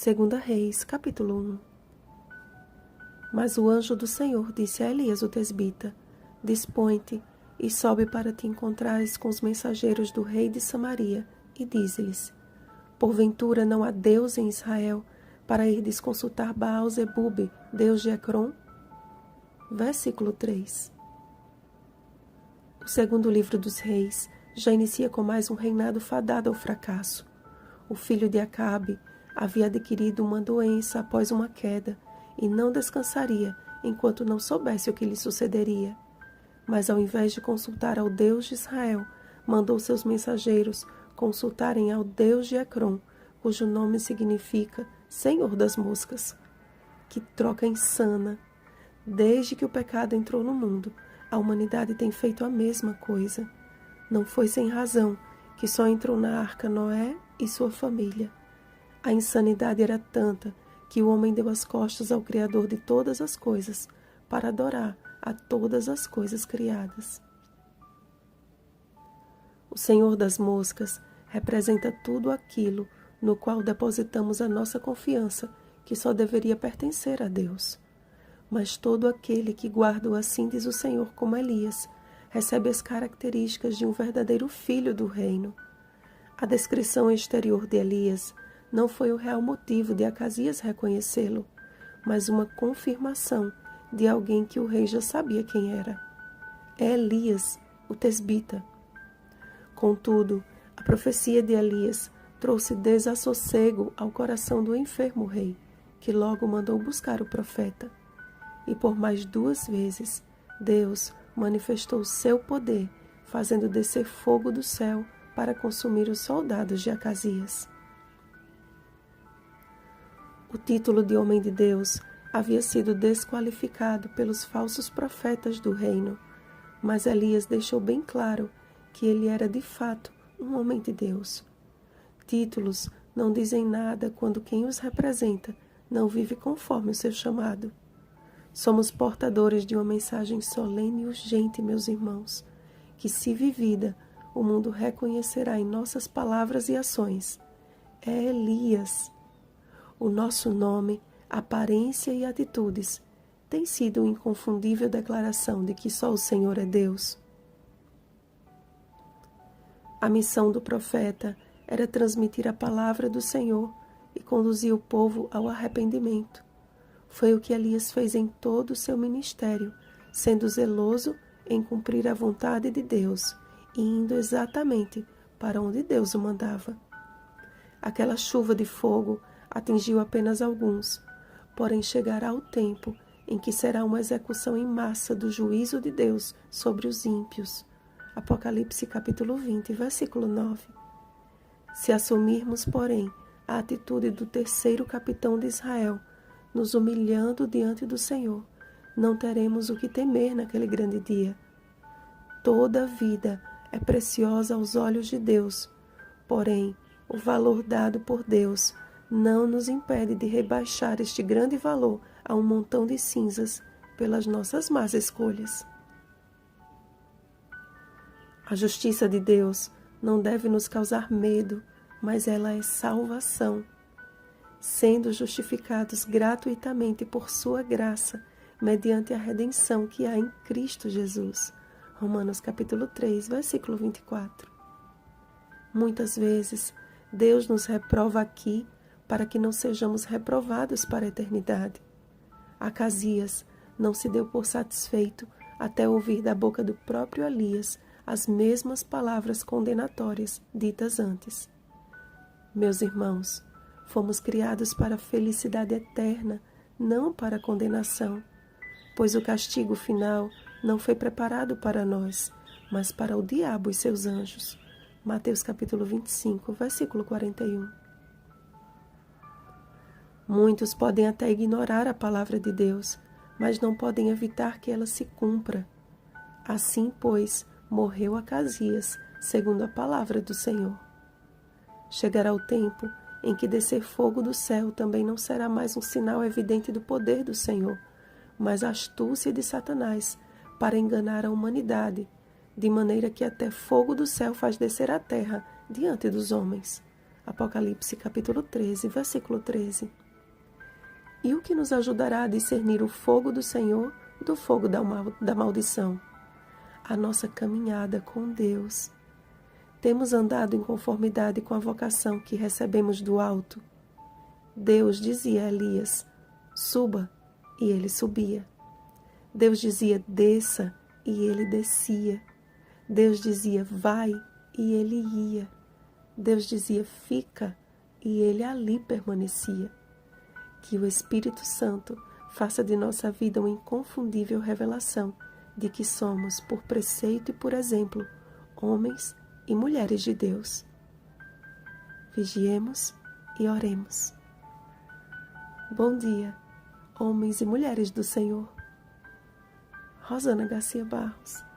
Segunda Reis, capítulo 1. Mas o anjo do Senhor disse a Elias o tesbita: Dispõe-te e sobe para te encontrares com os mensageiros do rei de Samaria, e dize-lhes: Porventura não há Deus em Israel, para irdes consultar Baal-zebube, Deus de Ecrom? Versículo 3. O segundo livro dos reis já inicia com mais um reinado fadado ao fracasso. O filho de Acabe havia adquirido uma doença após uma queda e não descansaria enquanto não soubesse o que lhe sucederia. Mas ao invés de consultar ao Deus de Israel, mandou seus mensageiros consultarem ao Deus de Ecrom, cujo nome significa Senhor das Moscas. Que troca insana! Desde que o pecado entrou no mundo, a humanidade tem feito a mesma coisa. Não foi sem razão que só entrou na arca Noé e sua família. A insanidade era tanta que o homem deu as costas ao Criador de todas as coisas para adorar a todas as coisas criadas. O Senhor das Moscas representa tudo aquilo no qual depositamos a nossa confiança, que só deveria pertencer a Deus. Mas todo aquele que guarda o assim diz o Senhor como Elias, recebe as características de um verdadeiro filho do reino. A descrição exterior de Elias não foi o real motivo de Acasias reconhecê-lo, mas uma confirmação de alguém que o rei já sabia quem era. É Elias, o tesbita. Contudo, a profecia de Elias trouxe desassossego ao coração do enfermo rei, que logo mandou buscar o profeta. E por mais 2 vezes, Deus manifestou seu poder, fazendo descer fogo do céu para consumir os soldados de Acasias. O título de homem de Deus havia sido desqualificado pelos falsos profetas do reino, mas Elias deixou bem claro que ele era de fato um homem de Deus. Títulos não dizem nada quando quem os representa não vive conforme o seu chamado. Somos portadores de uma mensagem solene e urgente, meus irmãos, que, se vivida, o mundo reconhecerá em nossas palavras e ações. É Elias. O nosso nome, aparência e atitudes têm sido uma inconfundível declaração de que só o Senhor é Deus. A missão do profeta era transmitir a palavra do Senhor e conduzir o povo ao arrependimento. Foi o que Elias fez em todo o seu ministério, sendo zeloso em cumprir a vontade de Deus e indo exatamente para onde Deus o mandava. Aquela chuva de fogo atingiu apenas alguns, porém chegará o tempo em que será uma execução em massa do juízo de Deus sobre os ímpios. Apocalipse capítulo 20, versículo 9. Se assumirmos, porém, a atitude do terceiro capitão de Israel, nos humilhando diante do Senhor, não teremos o que temer naquele grande dia. Toda vida é preciosa aos olhos de Deus, porém, o valor dado por Deus não nos impede de rebaixar este grande valor a um montão de cinzas pelas nossas más escolhas. A justiça de Deus não deve nos causar medo, mas ela é salvação. Sendo justificados gratuitamente por sua graça, mediante a redenção que há em Cristo Jesus. Romanos capítulo 3, versículo 24. Muitas vezes, Deus nos reprova aqui para que não sejamos reprovados para a eternidade. Acasias não se deu por satisfeito até ouvir da boca do próprio Elias as mesmas palavras condenatórias ditas antes. Meus irmãos, fomos criados para a felicidade eterna, não para a condenação, pois o castigo final não foi preparado para nós, mas para o diabo e seus anjos. Mateus capítulo 25, versículo 41. Muitos podem até ignorar a palavra de Deus, mas não podem evitar que ela se cumpra. Assim, pois, morreu Acasias, segundo a palavra do Senhor. Chegará o tempo em que descer fogo do céu também não será mais um sinal evidente do poder do Senhor, mas a astúcia de Satanás para enganar a humanidade, de maneira que até fogo do céu faz descer a terra diante dos homens. Apocalipse capítulo 13, versículo 13. E o que nos ajudará a discernir o fogo do Senhor do fogo da maldição? A nossa caminhada com Deus. Temos andado em conformidade com a vocação que recebemos do alto? Deus dizia a Elias, suba, e ele subia. Deus dizia, desça, e ele descia. Deus dizia, vai, e ele ia. Deus dizia, fica, e ele ali permanecia. Que o Espírito Santo faça de nossa vida uma inconfundível revelação de que somos, por preceito e por exemplo, homens e mulheres de Deus. Vigiemos e oremos. Bom dia, homens e mulheres do Senhor. Rosana Garcia Barros.